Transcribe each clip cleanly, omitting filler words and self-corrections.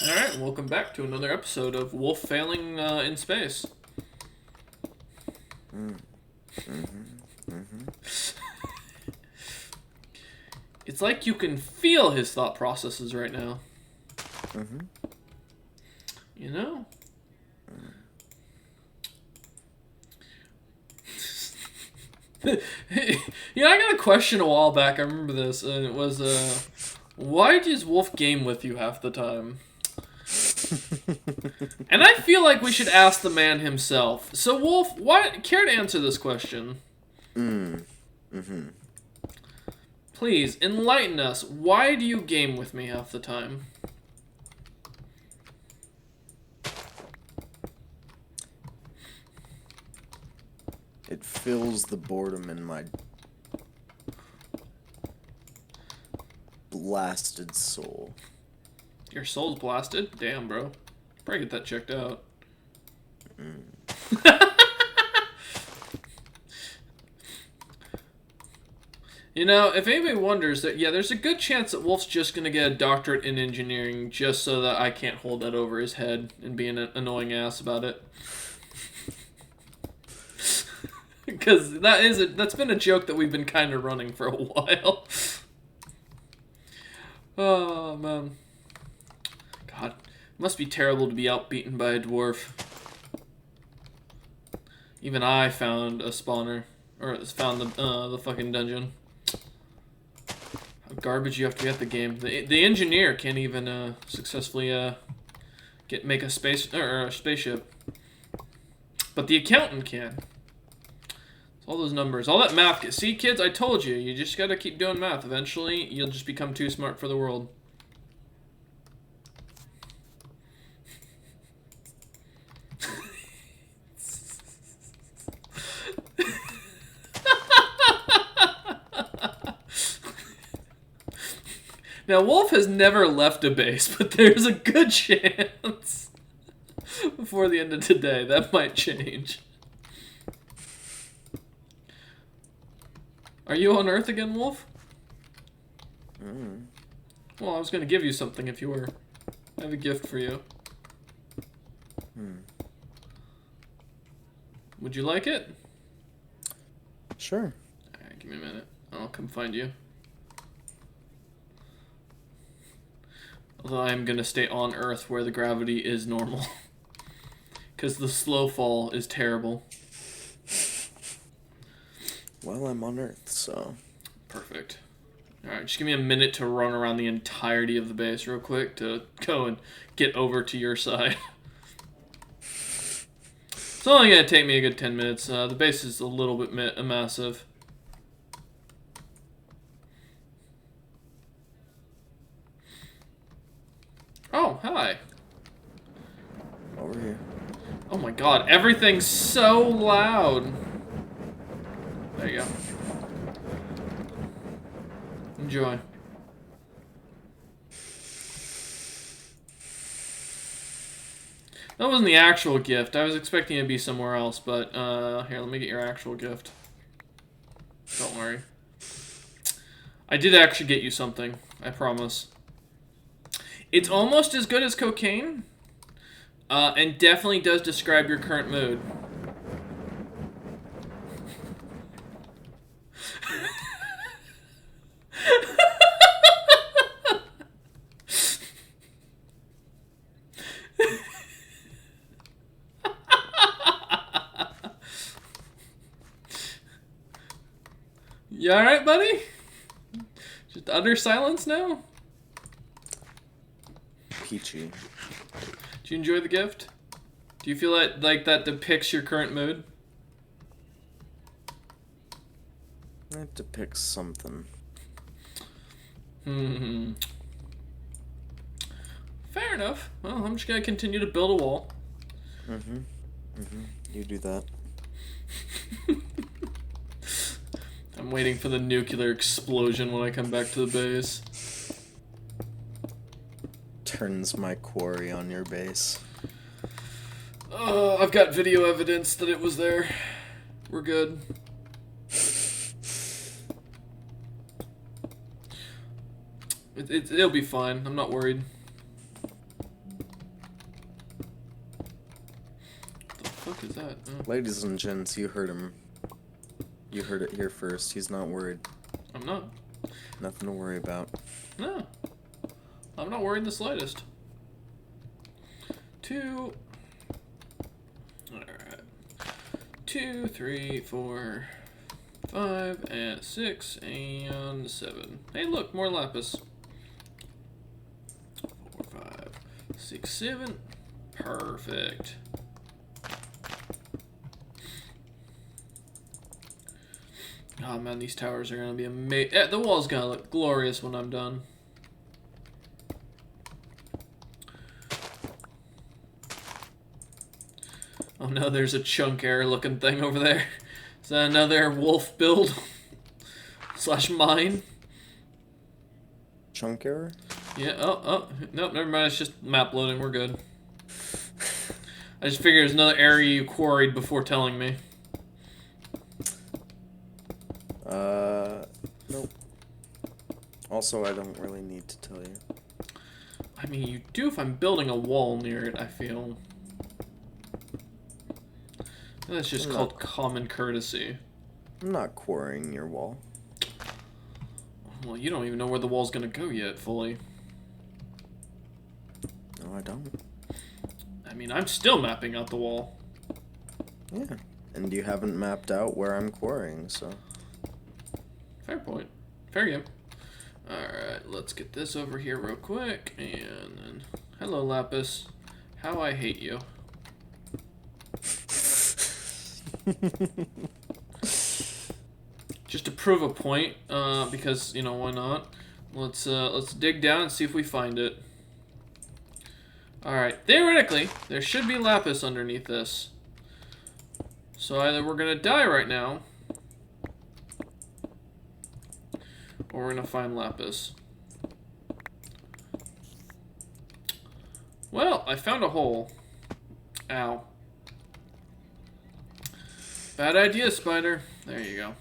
Alright, welcome back to another episode of Wolf Failing in Space. It's like you can feel his thought processes right now. You know? You know, I got a question a while back, I remember this, and it was, why does Wolf game with you half the time? And I feel like we should ask the man himself. So, Wolf, care to answer this question? Please, enlighten us. Why do you game with me half the time? It fills the boredom in my blasted soul. Your soul's blasted? Damn, bro. Probably get that checked out. You know, if anybody wonders, that yeah, there's a good chance that Wolf's just gonna get a doctorate in engineering just so that I can't hold that over his head and be an annoying ass about it. Because that's been a joke that we've been kind of running for a while. Oh, man. God, it must be terrible to be outbeaten by a dwarf. Even I found a spawner, or found the fucking dungeon. How garbage you have to be at the game. The engineer can't even successfully make a spaceship, but the accountant can. All those numbers, all that math. See, kids, I told you. You just gotta keep doing math. Eventually, you'll just become too smart for the world. Now, Wolf has never left a base, but there's a good chance before the end of today that might change. Are you on Earth again, Wolf? Well, I was going to give you something if you were. I have a gift for you. Would you like it? Sure. Alright, give me a minute. I'll come find you. Although I'm going to stay on Earth where the gravity is normal. Because the slow fall is terrible. Well, I'm on Earth, so... Perfect. Alright, just give me a minute to run around the entirety of the base real quick to go and get over to your side. It's only going to take me a good 10 minutes. The base is a little bit massive. Oh, hi. Over here. Oh my god, everything's so loud. There you go. Enjoy. That wasn't the actual gift. I was expecting it to be somewhere else, but here, let me get your actual gift. Don't worry. I did actually get you something, I promise. It's almost as good as cocaine, and definitely does describe your current mood. You alright, buddy? Just utter silence now? Peachy. Do you enjoy the gift? Do you feel like that depicts your current mood? It depicts something. Fair enough. Well, I'm just gonna continue to build a wall. You do that. I'm waiting for the nuclear explosion when I come back to the base. Turns my quarry on your base. I've got video evidence that it was there. We're good. It'll be fine. I'm not worried. fuck is that? Oh. Ladies and gents, you heard him. You heard it here first. He's not worried. I'm not. Nothing to worry about. No. I'm not worried the slightest. 2. Alright. 2, 3, 4, 5, and 6, and 7. Hey, look, more lapis. 4, 5, 6, 7. Perfect. Oh man, these towers are gonna be amazing. The wall's gonna look glorious when I'm done. Oh no, there's a chunk error looking thing over there. Is that another wolf build? Slash mine? Chunk error? Yeah, oh, nope, never mind, it's just map loading, we're good. I just figured it's another area you quarried before telling me. Nope. Also, I don't really need to tell you. I mean, you do if I'm building a wall near it, I feel. That's just called common courtesy. I'm not quarrying your wall. Well, you don't even know where the wall's gonna go yet, fully. No, I don't. I mean, I'm still mapping out the wall. Yeah. And you haven't mapped out where I'm quarrying, so... Fair point. Fair game. Alright, let's get this over here real quick. And then... Hello, Lapis. How I hate you. Just to prove a point, because, you know, why not? Let's dig down and see if we find it. Alright, theoretically, there should be lapis underneath this. So either we're gonna die right now, or we're gonna find lapis. Well, I found a hole. Ow. Bad idea, spider. There you go.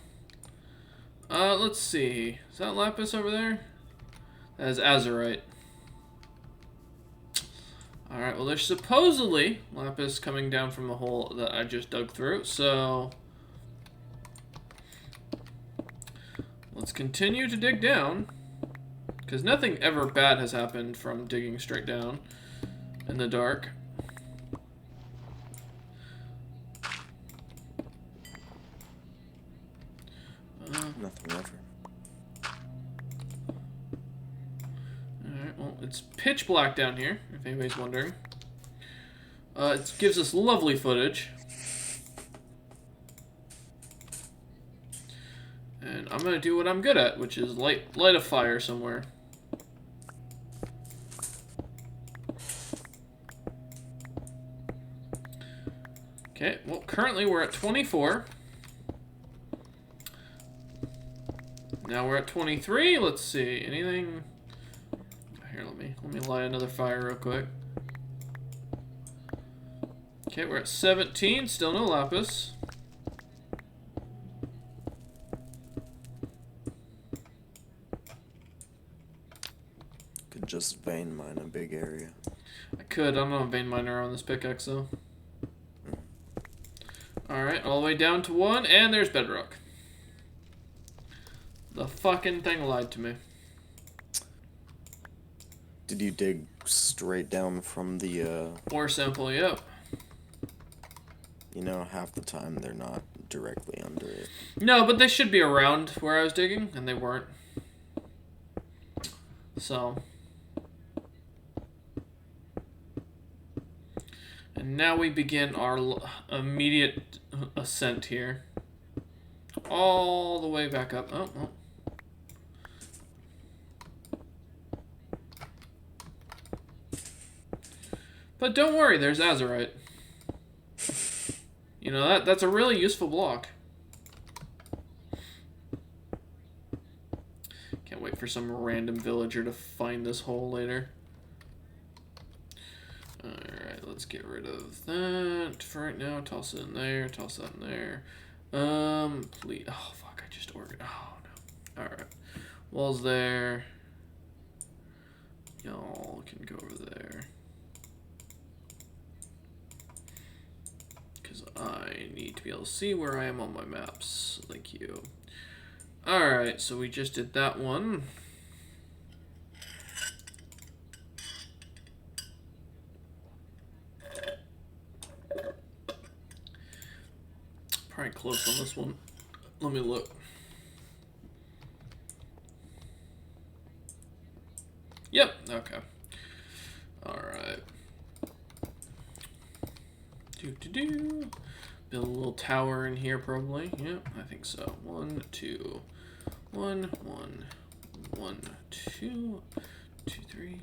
Let's see. Is that lapis over there? That is azurite. Alright, well there's supposedly lapis coming down from the hole that I just dug through, so... Let's continue to dig down. Because nothing ever bad has happened from digging straight down in the dark. Nothing ever. Alright, well, it's pitch black down here, if anybody's wondering. It gives us lovely footage. And I'm gonna do what I'm good at, which is light a fire somewhere. Okay, well, currently we're at 24. Now we're at 23. Let's see. Anything? Here, let me light another fire real quick. Okay, we're at 17. Still no lapis. Could just vein mine a big area. I could. I'm not a vein miner on this pickaxe though. Alright, all the way down to 1, and there's bedrock. The fucking thing lied to me. Did you dig straight down from the, Ore sample, yep. You know, half the time they're not directly under it. No, but they should be around where I was digging, and they weren't. So. And now we begin our immediate ascent here. All the way back up. Oh. But don't worry, there's azurite. You know, that's a really useful block. Can't wait for some random villager to find this hole later. Alright, let's get rid of that for right now. Toss it in there, toss that in there. Please. Oh, fuck, I just ordered. Oh, no. Alright. Wall's there. Y'all can go over there. Because I need to be able to see where I am on my maps. Thank you. Alright, so we just did that one. Probably close on this one. Let me look. Yep, okay. Alright. Do. Build a little tower in here, probably. Yep, I think so. 1, 2. 1, 1, 1, 2, 2, 3,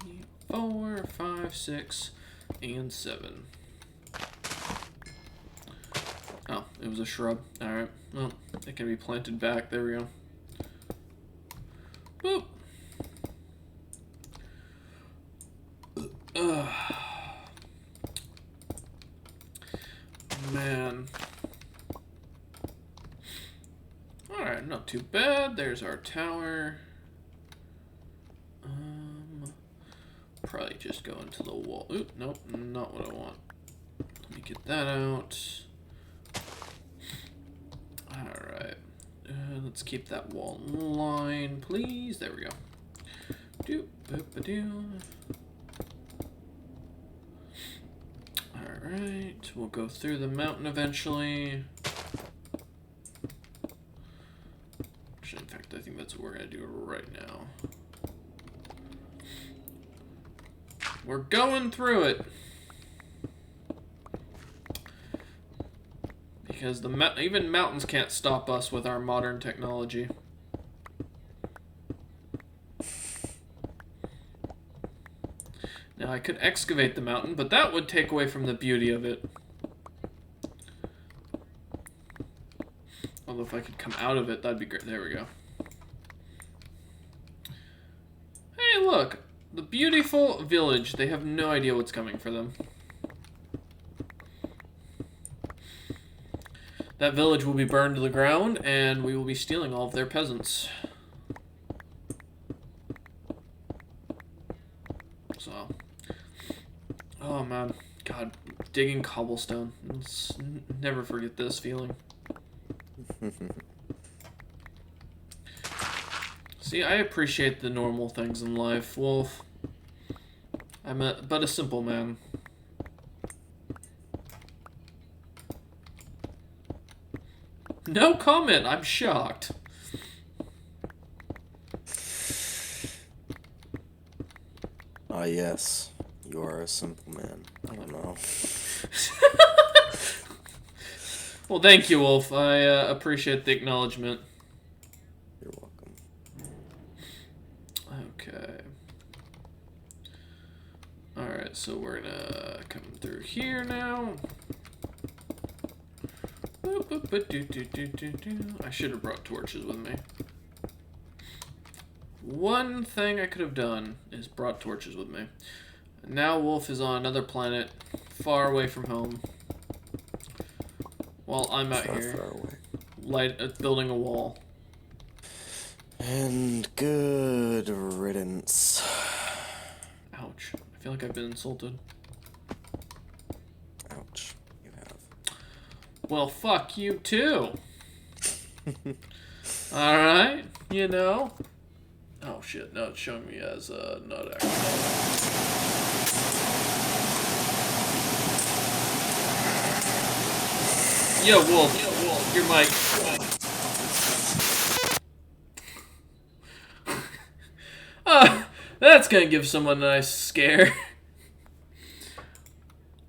4, 5, 6, and 7. Oh, it was a shrub. Alright. Well, it can be planted back. There we go. Boop. Man. Alright, not too bad. There's our tower. Probably just go into the wall. Oop, nope, not what I want. Let me get that out. Alright. Let's keep that wall in line, please. There we go. Doop, boop, ba-doo. Alright, we'll go through the mountain eventually. Actually, in fact, I think that's what we're going to do right now. We're going through it. Because even mountains can't stop us with our modern technology. Now, I could excavate the mountain, but that would take away from the beauty of it. Although if I could come out of it, that'd be great. There we go. Hey, look. The beautiful village. They have no idea what's coming for them. That village will be burned to the ground, and we will be stealing all of their peasants. So... Oh man, God, digging cobblestone. Let's never forget this feeling. See, I appreciate the normal things in life, Wolf. I'm but a simple man. No comment, I'm shocked. Ah, yes. You are a simple man. I don't know. Well, thank you, Wolf. I appreciate the acknowledgement. You're welcome. Okay. Alright, so we're gonna come through here now. I should have brought torches with me. One thing I could have done is brought torches with me. Now Wolf is on another planet, far away from home. While I'm out here, building a wall. And good riddance. Ouch. I feel like I've been insulted. Ouch. You have. Well, fuck you too. Alright, you know. Oh shit, now it's showing me as not actually. Yo, Wolf, your mic. That's gonna give someone a nice scare.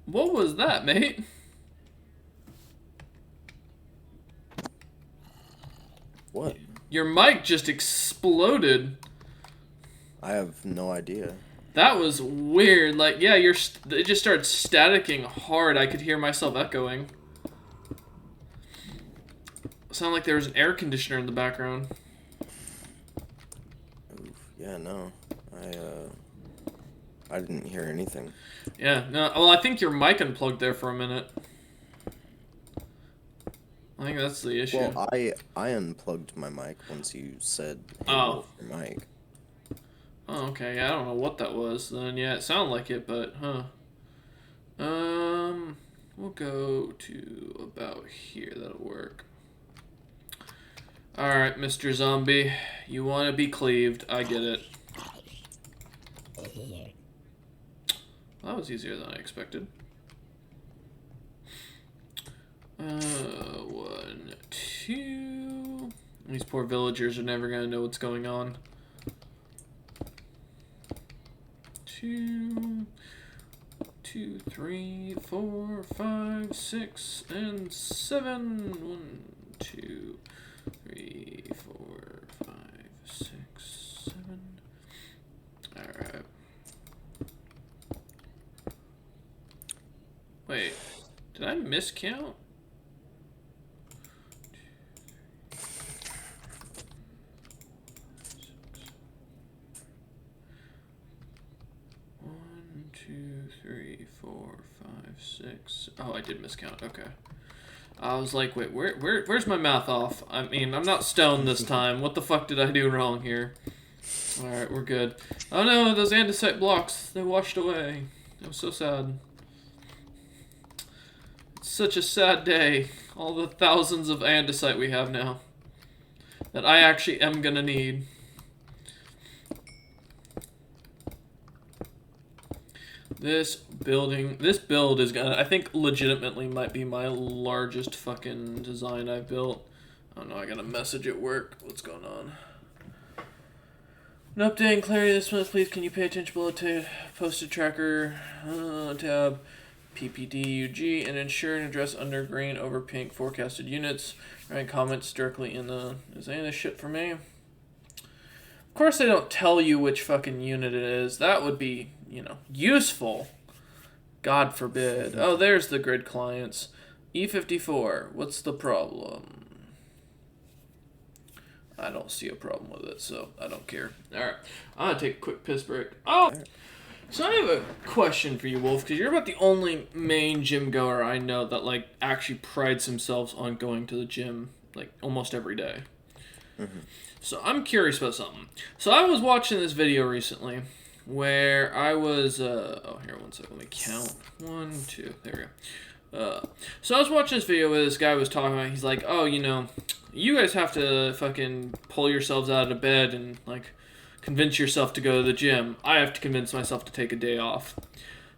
What was that, mate? What? Your mic just exploded. I have no idea. That was weird. Like, yeah, it just started staticking hard. I could hear myself echoing. Sounded like there was an air conditioner in the background. Oof. Yeah, no. I didn't hear anything. Yeah, no. Well, I think your mic unplugged there for a minute. I think that's the issue. Well, I unplugged my mic once you said, hey, Wolf, your mic. Oh, okay. Yeah, I don't know what that was. Then, yeah, it sounded like it, but, huh. We'll go to about here. That'll work. Alright, Mr. Zombie. You want to be cleaved. I get it. Well, that was easier than I expected. 1, 2. These poor villagers are never going to know what's going on. 2, 2, 3, 4, 5, 6, and 7. 1, 2, 3, 4, 5, 6, 7. Alright. Wait, did I miscount? 1, 2, 3, 4, 5, 6. Oh, I did miscount. Okay. I was like, wait, where's my math off? I mean, I'm not stoned this time. What the fuck did I do wrong here? Alright, we're good. Oh no, those andesite blocks, they washed away. It was so sad. It's such a sad day. All the thousands of andesite we have now. That I actually am gonna need. This build is gonna, I think legitimately might be my largest fucking design I've built. Oh no, I got a message at work. What's going on? An update and clarity this month, please. Can you pay attention below to posted tracker tab PPDUG and ensure an address under green over pink forecasted units. Write comments directly in the. Is any of this shit for me? Of course, they don't tell you which fucking unit it is. That would be, you know, useful. God forbid. Oh, there's the grid clients. E54. What's the problem? I don't see a problem with it, so I don't care. Alright, I'm gonna take a quick piss break. Oh! So I have a question for you, Wolf, because you're about the only main gym goer I know that, like, actually prides themselves on going to the gym, like, almost every day. Mm-hmm. So I'm curious about something. So I was watching this video recently where I was, oh, here, one second, let me count. 1, 2, there we go. So I was watching this video where this guy was talking about, he's like, oh, you know, you guys have to fucking pull yourselves out of bed and, like, convince yourself to go to the gym. I have to convince myself to take a day off.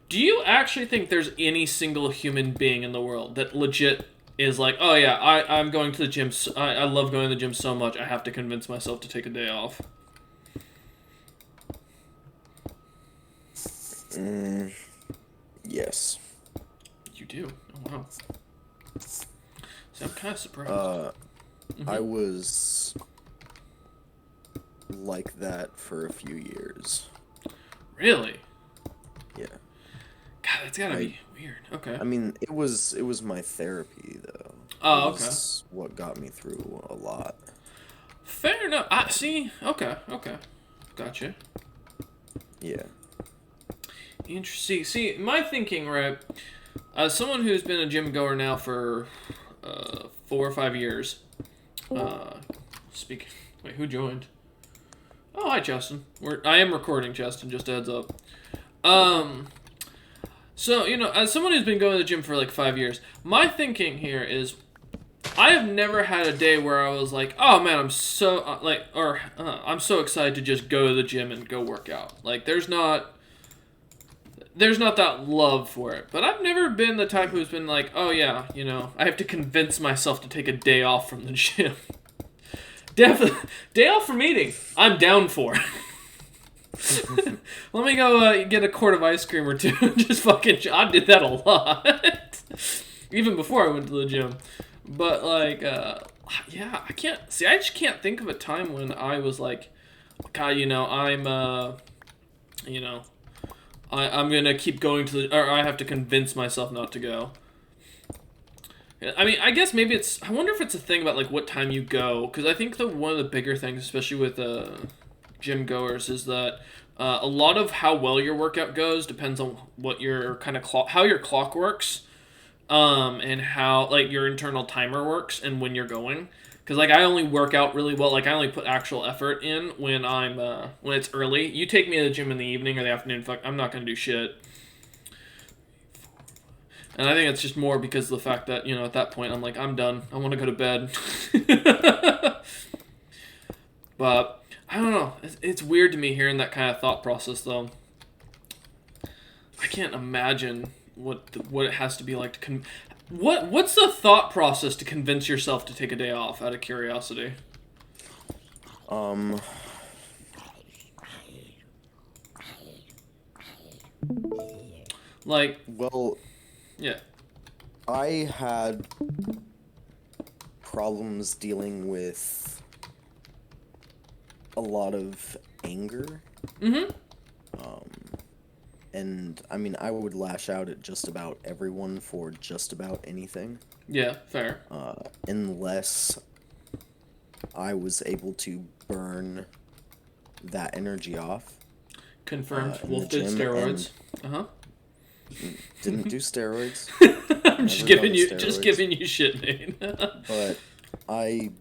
Do you actually think there's any single human being in the world that legit is like, oh yeah, I'm going to the gym, I love going to the gym so much, I have to convince myself to take a day off? Yes. You do? Oh, wow. See, I'm kind of surprised. I was like that for a few years. Really? Yeah. God, that's gotta be weird. Okay. I mean, it was my therapy though. Oh, it was what got me through a lot. Fair enough. See. Okay. Gotcha. Yeah. Interesting. See, my thinking, right? As someone who's been a gym goer now for 4 or 5 years. Wait, who joined? Oh, hi, Justin. I am recording, Justin. Just a heads up. So, you know, as someone who's been going to the gym for like 5 years, my thinking here is, I have never had a day where I was like, oh man, I'm so I'm so excited to just go to the gym and go work out. Like, there's not that love for it. But I've never been the type who's been like, oh yeah, you know, I have to convince myself to take a day off from the gym. Definitely, day off from eating, I'm down for. Let me go get a quart of ice cream or two. Just fucking, I did that a lot. Even before I went to the gym. But like, yeah, I just can't think of a time when I was like, God, you know, I'm gonna keep going or I have to convince myself not to go. I mean, I guess maybe I wonder if it's a thing about like what time you go, because I think one of the bigger things, especially with gym goers, is that a lot of how well your workout goes depends on what your kind of how your clock works, and how like your internal timer works and when you're going. Because like I only work out really well, like I only put actual effort in when when it's early. You take me to the gym in the evening or the afternoon, I'm not gonna do shit. And I think it's just more because of the fact that, at that point, I'm like, I'm done. I want to go to bed. But, I don't know. It's weird to me hearing that kind of thought process, though. I can't imagine what it has to be like to... What's the thought process to convince yourself to take a day off, out of curiosity? Like... Well... Yeah. I had problems dealing with a lot of anger. Mm-hmm. And, I mean, I would lash out at just about everyone for just about anything. Yeah, fair. Unless I was able to burn that energy off. Confirmed. Wolf did steroids. Uh-huh. Didn't do steroids. I'm just giving you shit, Nate. But I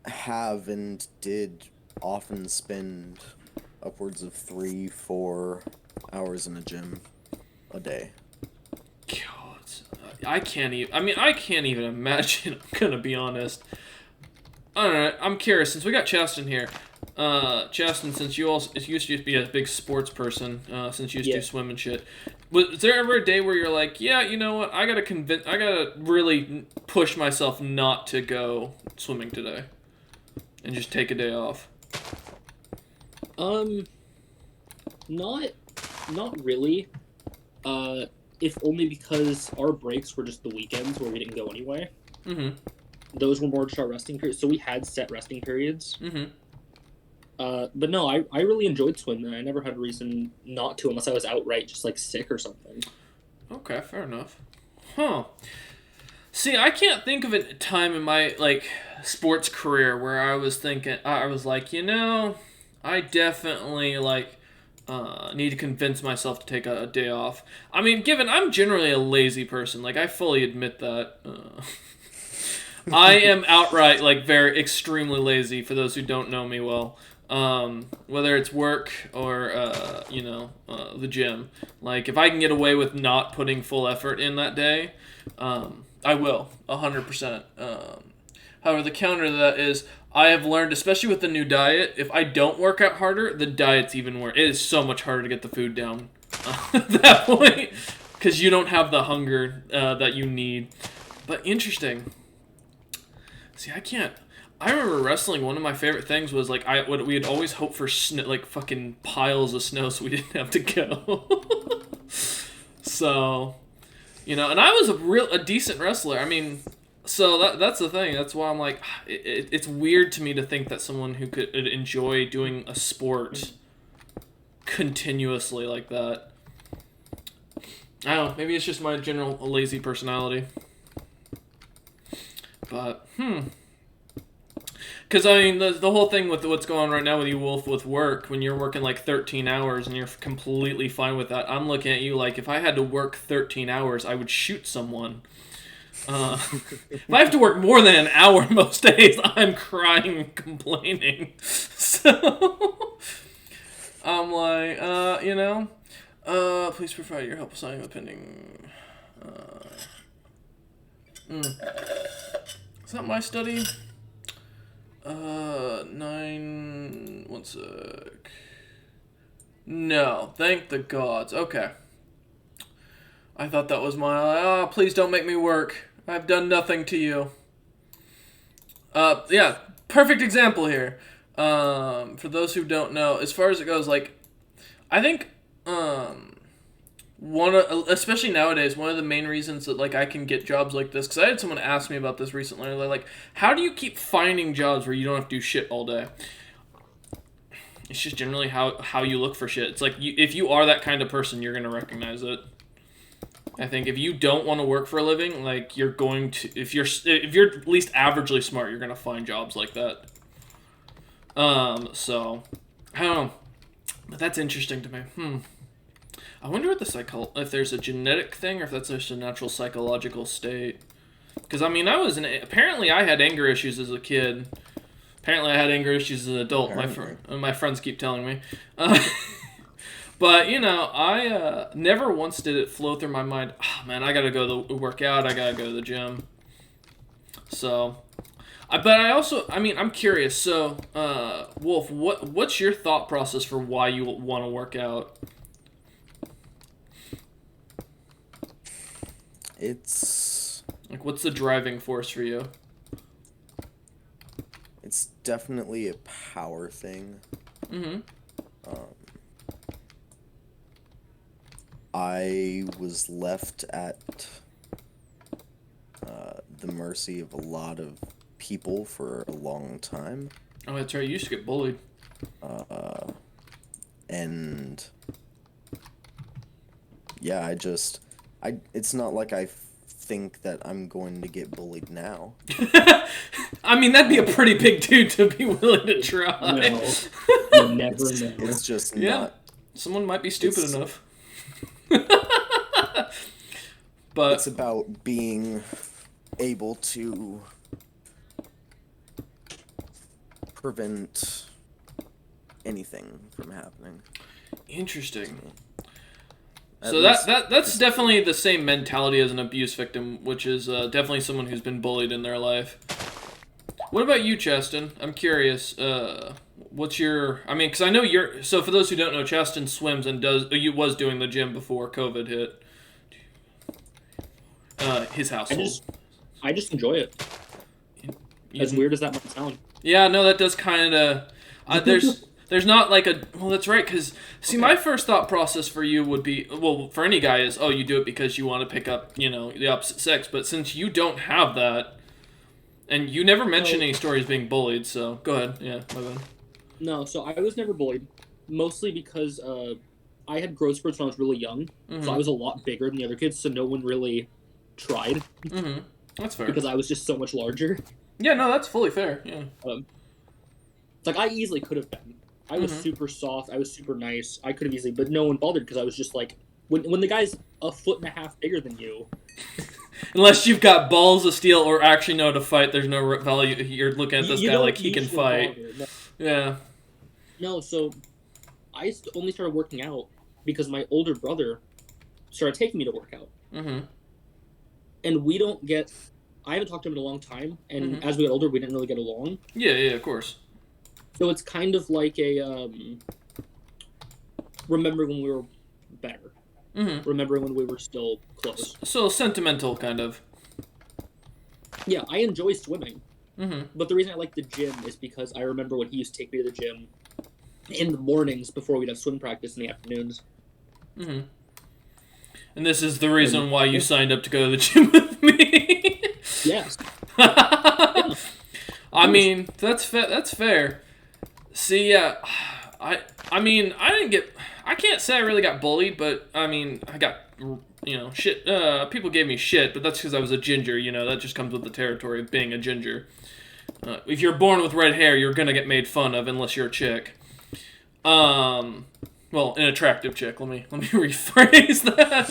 have and did often spend upwards of 3-4 hours in a gym a day. God, I can't even imagine. I'm gonna be honest. Alright, I'm curious, since we got Chaston here. Chaston, since you used to be a big sports person, since you used to do swim and shit, was there ever a day where you're like, yeah, you know what, I gotta really push myself not to go swimming today, and just take a day off? Not really. If only because our breaks were just the weekends where we didn't go anyway. Mm-hmm. Those were more just our resting periods, so we had set resting periods. Mm-hmm. But no, I really enjoyed swimming. I never had a reason not to unless I was outright just, like, sick or something. Okay, fair enough. Huh. See, I can't think of a time in my, like, sports career where I was like, I definitely, like, need to convince myself to take a day off. I mean, given I'm generally a lazy person, like, I fully admit that. I am outright, like, very extremely lazy, for those who don't know me well. Whether it's work or, the gym. Like, if I can get away with not putting full effort in that day, I will, 100%. However, the counter to that is, I have learned, especially with the new diet, if I don't work out harder, the diet's even worse. It is so much harder to get the food down at that point, because you don't have the hunger that you need. But interesting. See, I remember wrestling, one of my favorite things was, like, we had always hoped for, like, fucking piles of snow so we didn't have to go. So, and I was a decent wrestler. I mean, so that's the thing. That's why I'm like, it's weird to me to think that someone who could enjoy doing a sport continuously like that. I don't know, maybe it's just my general lazy personality. But, because, I mean, the whole thing with what's going on right now with you, Wolf, with work, when you're working, like, 13 hours and you're completely fine with that, I'm looking at you like, if I had to work 13 hours, I would shoot someone. If I have to work more than an hour most days, I'm crying and complaining. So, I'm like, please provide your help signing the pending... Is that my study? 1 sec. No, thank the gods. Okay. I thought that was my, please don't make me work. I've done nothing to you. Yeah, perfect example here. For those who don't know, as far as it goes, like, I think, especially nowadays, one of the main reasons that, like, I can get jobs like this, because I had someone ask me about this recently, they're like, how do you keep finding jobs where you don't have to do shit all day? It's just generally how you look for shit. It's like, if you are that kind of person, you're going to recognize it. I think if you don't want to work for a living, like, you're going to, if you're at least averagely smart, you're going to find jobs like that. So, I don't know. But that's interesting to me. I wonder what if there's a genetic thing or if that's just a natural psychological state. Because, I mean, apparently I had anger issues as a kid. Apparently I had anger issues as an adult. My friends keep telling me. But I never once did it flow through my mind. Oh, man, I gotta go to work out. I gotta go to the gym. So, but I'm curious. So, Wolf, what's your thought process for why you want to work out? It's Like, what's the driving force for you? it's definitely a power thing. Mm-hmm. I was left at the mercy of a lot of people for a long time, Oh, that's right. You used to get bullied. and yeah, it's not like I think that I'm going to get bullied now. I mean, that'd be a pretty big dude to be willing to try. No, you never know. It's just Yeah. not. Someone might be stupid It's- enough. But It's about being able to prevent anything from happening. interesting. At So least- that's definitely the same mentality as an abuse victim, which is definitely someone who's been bullied in their life. What about you, Cheston? I'm curious. What's your? I mean, because I know you're. So for those who don't know, Cheston swims and was doing the gym before COVID hit. His household. I just enjoy it. As weird as that might sound. Yeah, no, that does kind of. There's not like a. Well, that's right. Because see, my first thought process for you would be, well, for any guy is, oh, you do it because you want to pick up, the opposite sex. But since you don't have that, and you never mentioned any stories being bullied, so go ahead. Yeah, my bad. No, so I was never bullied, mostly because I had growth spurts when I was really young, Mm-hmm. so I was a lot bigger than the other kids, so no one really tried Mm-hmm. That's fair. because I was just so much larger. Yeah, no, that's fully fair. Yeah. Like, I easily could have been. I was super soft, I was super nice, I could have easily, but no one bothered because I was just like, when the guy's 1.5 feet bigger than you. Unless you've got balls of steel or actually know how to fight, there's no value. You're looking at this you guy don't like he can usually fight. bother. No. Yeah. No, so I only started working out because my older brother started taking me to work out. Mm-hmm. And we don't get... I haven't talked to him in a long time, and as we got older, we didn't really get along. Yeah, of course. So it's kind of like a... remembering when we were better. Mm-hmm. Remembering when we were still close. So sentimental, kind of. Yeah, I enjoy swimming. Mm-hmm. But the reason I like the gym is because I remember when he used to take me to the gym in the mornings before we'd have swim practice in the afternoons. Mm-hmm. And this is the reason why you signed up to go to the gym with me. Yes. I mean, that's fair. See, yeah, I mean, I can't say I really got bullied, but I mean, I got, shit. People gave me shit, but that's because I was a ginger. That just comes with the territory of being a ginger. If you're born with red hair, you're gonna get made fun of unless you're a chick. Well, an attractive chick. Let me rephrase that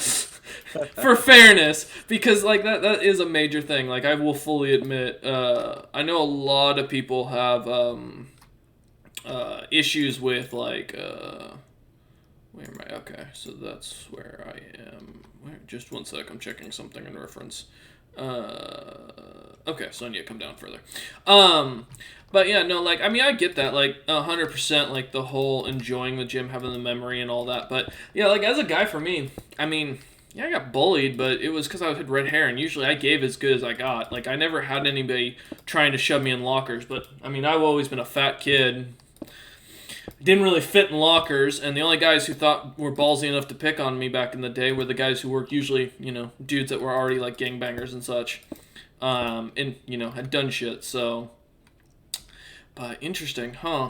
for fairness, because like that is a major thing. Like, I will fully admit, I know a lot of people have issues with like where am I? Okay, so that's where I am. Just one sec, I'm checking something in reference. Okay, so I need to come down further. But yeah, no, like, I mean, I get that, like, 100%, like, the whole enjoying the gym, having the memory and all that, but, yeah, like, as a guy, for me, I mean, yeah, I got bullied, but it was because I had red hair, and usually I gave as good as I got. Like, I never had anybody trying to shove me in lockers, but, I mean, I've always been a fat kid. Didn't really fit in lockers, and the only guys who thought were ballsy enough to pick on me back in the day were the guys who were usually, dudes that were already, like, gangbangers and such, and, had done shit, so... But interesting, huh?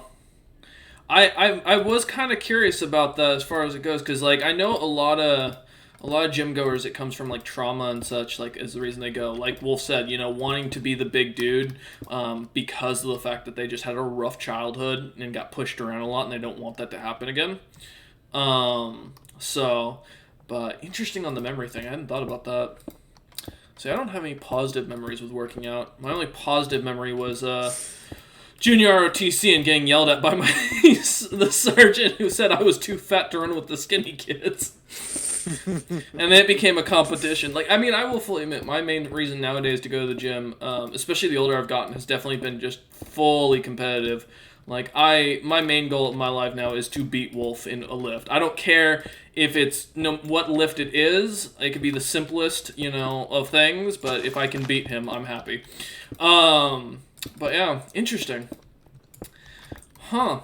I was kind of curious about that as far as it goes, because like I know a lot of gym goers, it comes from like trauma and such, like is the reason they go. Like Wolf said, wanting to be the big dude, because of the fact that they just had a rough childhood and got pushed around a lot, and they don't want that to happen again. But interesting on the memory thing. I hadn't thought about that. See, I don't have any positive memories with working out. My only positive memory was junior ROTC and getting yelled at by the sergeant who said I was too fat to run with the skinny kids. And then it became a competition. Like, I mean, I will fully admit, my main reason nowadays to go to the gym, especially the older I've gotten, has definitely been just fully competitive. Like, my main goal in my life now is to beat Wolf in a lift. I don't care if it's what lift it is. It could be the simplest, of things, but if I can beat him, I'm happy. But yeah, interesting. Huh.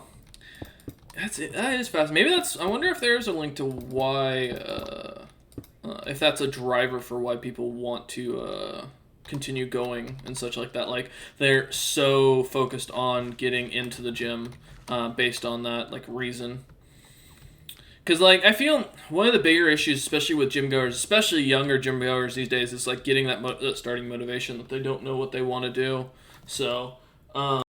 That is fascinating. Maybe I wonder if there's a link to why, if that's a driver for why people want to continue going and such like that. Like, they're so focused on getting into the gym based on that, like, reason. Because, like, I feel one of the bigger issues, especially with gym goers, especially younger gym goers these days, is, like, getting that starting motivation that they don't know what they want to do. So,